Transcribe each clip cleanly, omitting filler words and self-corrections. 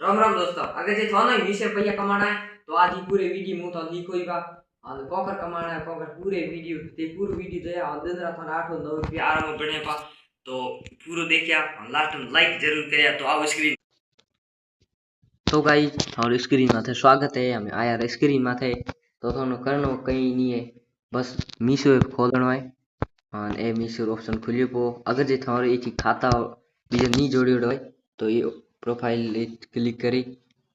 राम राम दोस्तों, अगर जे थाना ही विषय पैसा कमाना है तो आज ही पूरे वीडियो मु तो लिखो ही बा और कोकर कमाना है कोकर पूरे वीडियो ते पूरे वीडियो जो है दिन रात 8-9 रुपया आराम बने पा तो पूरो देखिया लास्ट में लाइक जरूर करिया तो आओ स्क्रीन तो गाइस और स्क्रीन माथे स्वागत है हमें आया स्क्रीन माथे तो थानो करनो कई नहीं है बस मीशो ऐप खोलनो है और ए मीशो ऑप्शन खुलियो पो अगर जे थारो एक खाता बीजे नहीं जोड़ियोड़ो है तो ये प्रोफाइल क्लिक करी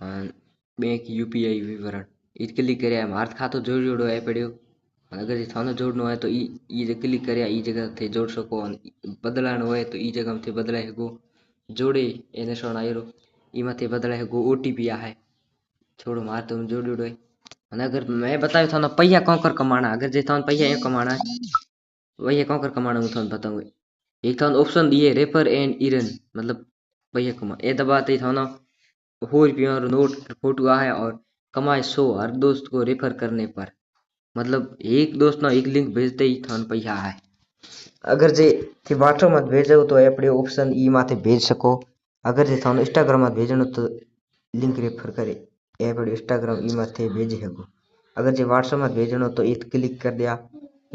बैंक यूपीआई विवरण इत क्लिक करे मार खातो जोड़ियोड़ो है पड़ियो अगर ये थानो जोड़नो है तो ई जे क्लिक करे ई जगह थे जोड़ सको बदलानो है तो ई जगह में थे बदला है जोड़े एने सोना आयो ई माथे बदला है ओटीपी आ है छोड़ो मार तो जोड़ियोड़ो है अगर मैं बतायो थानो पैसा कौकर कमाना अगर जे थानो पैसा ए कमाना है वही कौकर कमाना हूँ थानो बताऊँ एक थानो ऑप्शन दिए रेफर एंड इरन मतलब पैसा कमा ए दबाते थानो 100 रुपया और नोट फोटो आ है और कमाए 100 हर दोस्त को रेफर करने पर मतलब एक दोस्त ना एक लिंक भेजते ही थान पैसा है अगर जे थी व्हाट्सएप मत भेजो तो अपने ऑप्शन ई माथे भेज सको अगर जे थानो इंस्टाग्राम मत भेजनो तो लिंक रेफर करे ऐप इंस्टाग्राम ई माथे भेज सको अगर जे व्हाट्सएप मत भेजनो तो इत क्लिक कर दिया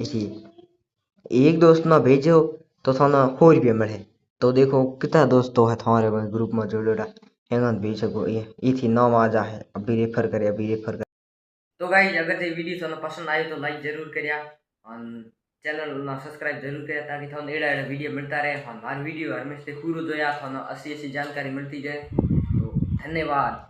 इसी एक दोस्त ना भेजो तो थाना 100 रुपया मिले तो देखो कितना दोस्तों है तुम्हारे ग्रुप में जोड़ेड़ा हैंगा भेज सको ये थी नाम आ जा है अभी रेफर करे तो गाइस अगर ये वीडियो थाने पसंद आयो तो लाइक जरूर करिया और चैनल ना सब्सक्राइब जरूर करिया ताकि थाने एड़ा एड़ा वीडियो मिलता रहे हमार वीडियो हमेशा पूरा जोया थाने अच्छी अच्छी जानकारी मिलती जाए तो धन्यवाद।